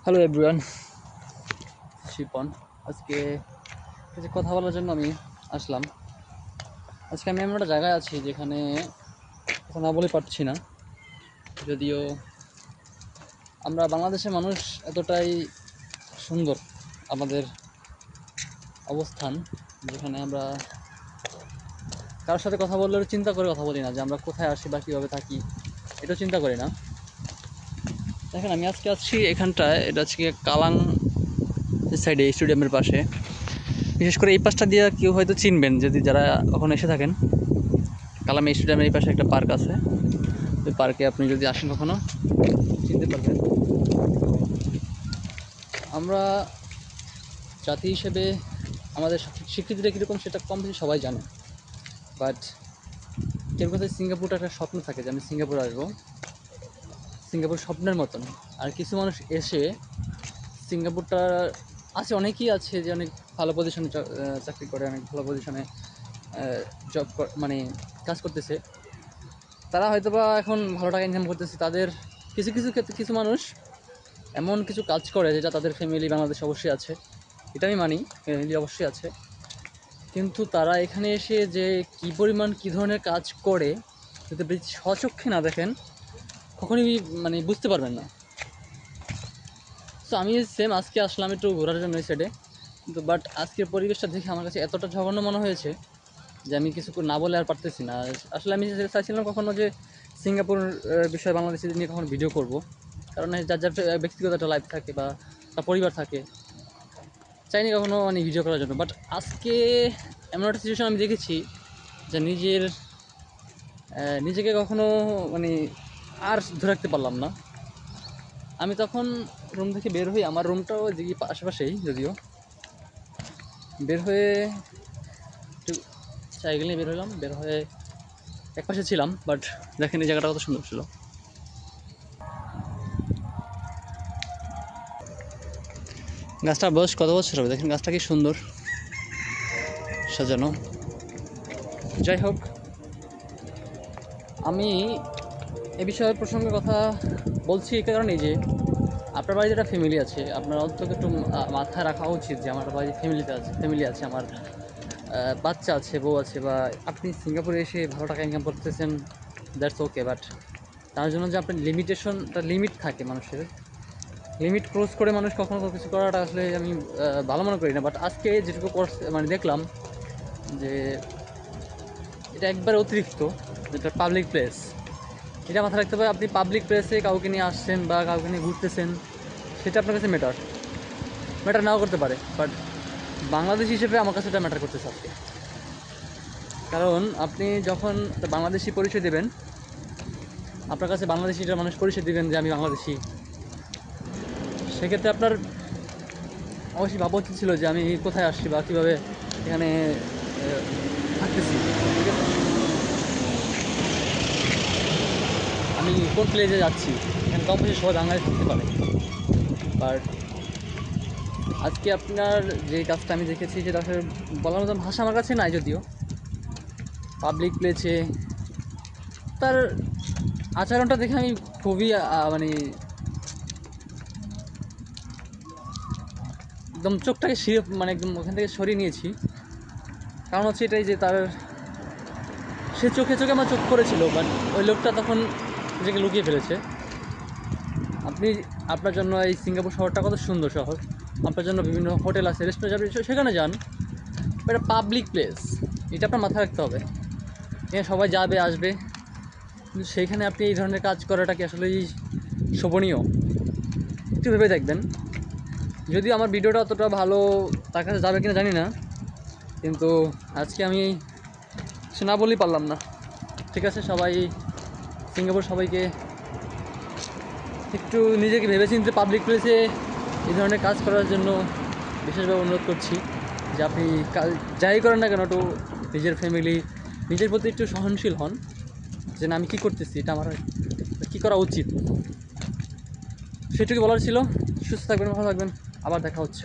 Hello everyone, Shipon. আজকে কিছু কথা বলার জন্য আমি আসলাম। আজকে আমি এমন একটা জায়গায় আছি যেখানে কথা না বলে পারছি না। যদিও আমরা বাংলাদেশের মানুষ এতটাই সুন্দর, আমাদের অবস্থান, যেখানে আমরা কারোর সাথে কথা বললেও চিন্তা করে কথা বলি না যে আমরা কোথায় আসি বা কীভাবে থাকি, এটাও চিন্তা করি না। দেখেন, আমি আজকে আসছি এখানটায়, এটা হচ্ছে কালাং সাইডে, স্টেডিয়ামের পাশে। বিশেষ করে এই পাশটা দিয়ে কেউ হয়তো চিনবেন যদি যারা কখনো এসে থাকেন। কালাম স্টেডিয়ামের এই পাশে একটা পার্ক আছে, ওই পার্কে আপনি যদি আসেন কখনো চিনতে পারবেন। আমরা জাতি হিসেবে আমাদের স্বীকৃতিটা কীরকম সেটা কম বেশি সবাই জানে, বাট কেউ কাছে সিঙ্গাপুরটা একটা স্বপ্ন থাকে যে আমি সিঙ্গাপুর আসবো, সিঙ্গাপুর স্বপ্নের মতন। আর কিছু মানুষ এসে সিঙ্গাপুরটা আছে, অনেকেই আছে যে অনেক ভালো পজিশনে চাকরি করে, অনেক ভালো পজিশনে জব মানে কাজ করতেছে, তারা হয়তো বা এখন ভালো টাকা ইনকাম করতেছে। তাদের কিছু কিছু ক্ষেত্রে কিছু মানুষ এমন কিছু কাজ করে যেটা তাদের ফ্যামিলি বাংলাদেশে অবশ্যই আছে, এটা আমি মানি, ফ্যামিলি অবশ্যই আছে, কিন্তু তারা এখানে এসে যে কী পরিমাণ কী ধরনের কাজ করে যদি স্বচক্ষে না দেখেন কখনই মানে বুঝতে পারবেন না। তো আমি সেম আজকে আসলাম একটু ঘোরার জন্য এই সাইডে, কিন্তু বাট আজকের পরিবেশটা দেখে আমার কাছে এতটা জঘন্য মনে হয়েছে যে আমি কিছু না বলে আর পারতেছি না। আসলে আমি চাইছিলাম কখনো যে সিঙ্গাপুর বিষয়ে বাংলাদেশে নিয়ে কখনো ভিডিও করব, কারণ যার যার ব্যক্তিগত একটা লাইফ থাকে বা তার পরিবার থাকে, চাইনি কখনো মানে ভিডিও করার জন্য। বাট আজকে এমন একটা সিচুয়েশন আমি দেখেছি যে নিজেকে কখনো মানে আর ধরে রাখতে পারলাম না। আমি তখন রুম থেকে বের হই, আমার রুমটাও দিকে আশেপাশেই, যদিও বের হয়ে একটু সাইকেল নিয়ে বের হলাম, বের হয়ে একপাশে ছিলাম, বাট দেখেন এই জায়গাটা কত সুন্দর ছিল। গাছটার বয়স কত বছর হবে, দেখেন গাছটা কি সুন্দর সাজানো। যাই হোক, আমি এ বিষয়ে প্রসঙ্গে কথা বলছি এই কারণেই যে আপনার বাড়িতে একটা ফ্যামিলি আছে, আপনার অন্তত একটু মাথায় রাখা উচিত যে আমার বাড়িতে ফ্যামিলি আছে, আমার বাচ্চা আছে, বউ আছে। বা আপনি সিঙ্গাপুরে এসে ভালো টাকা ইনকাম করতেছেন, দ্যাটস ওকে, বাট তার জন্য যে আপনার লিমিটেশনটা, লিমিট থাকে মানুষের, লিমিট ক্রস করে মানুষ কখনো কিছু করাটা আসলে আমি ভালো মনে করি না। বাট আজকে যেটুকু মানে দেখলাম যে এটা একবার অতিরিক্ত, যেটা পাবলিক প্লেস, এটা মাথায় রাখতে হবে। আপনি পাবলিক প্লেসে কাউকে নিয়ে আসছেন বা কাউকে নিয়ে ঘুরতেছেন, সেটা আপনার কাছে ম্যাটার নাও করতে পারে, বাট বাংলাদেশ হিসেবে আমার কাছে এটা ম্যাটার করতেছে আজকে। কারণ আপনি যখন বাংলাদেশি পরিচয় দেবেন, আপনার কাছে বাংলাদেশিটা মানুষ পরিচয় দেবেন যে আমি বাংলাদেশি, সেক্ষেত্রে আপনার অবশ্যই ভাবা উচিত ছিল যে আমি কোথায় আসছি বা কীভাবে এখানে থাকতেছি, ঠিক আছে, আমি কোন প্লেসে যাচ্ছি। এখানে কম বেশি সবাই বাংলাদেশ থাকতে পারে, বাট আজকে আপনার যে কাজটা আমি দেখেছি সেটা আসলে বলার মতন ভাষা আমার কাছে নাই। যদিও পাবলিক প্লেসে তার আচরণটা দেখে আমি খুবই মানে একদম চোখটাকে মানে একদম ওখান থেকে সরিয়ে নিয়েছি। কারণ হচ্ছে এটাই যে সে চোখে চোখে আমার চোখ পড়েছিল, বাট ওই লোকটা তখন নিজেকে লুকিয়ে ফেলেছে। আপনি আপনার জন্য এই সিঙ্গাপুর শহরটা কত সুন্দর শহর, আপনার জন্য বিভিন্ন হোটেল আছে, রেস্টুরেন্ট, আপনি সেখানে যান, এটা পাবলিক প্লেস, এটা আপনার মাথায় রাখতে হবে। এখানে সবাই যাবে আসবে, কিন্তু সেইখানে আপনি এই ধরনের কাজ করাটা কি আসলেই শোভনীয়? একটু ভেবে দেখবেন। যদিও আমার ভিডিওটা অতটা ভালো তার কাছে যাবে কিনা জানি না, কিন্তু আজকে আমি সে না বললেই পারলাম না। ঠিক আছে, সিঙ্গাপুর সবাইকে একটু নিজেকে ভেবেচিন্তে পাবলিক প্লেসে এই ধরনের কাজ করার জন্য বিশেষভাবে অনুরোধ করছি যে আপনি যাই করেন না কেন, একটু নিজের ফ্যামিলি, নিজের প্রতি একটু সহনশীল হন যে না আমি কী করতেছি, এটা আমার কী করা উচিত, সেটুকু বলার ছিল। সুস্থ থাকবেন, ভালো থাকবেন, আবার দেখা হচ্ছে।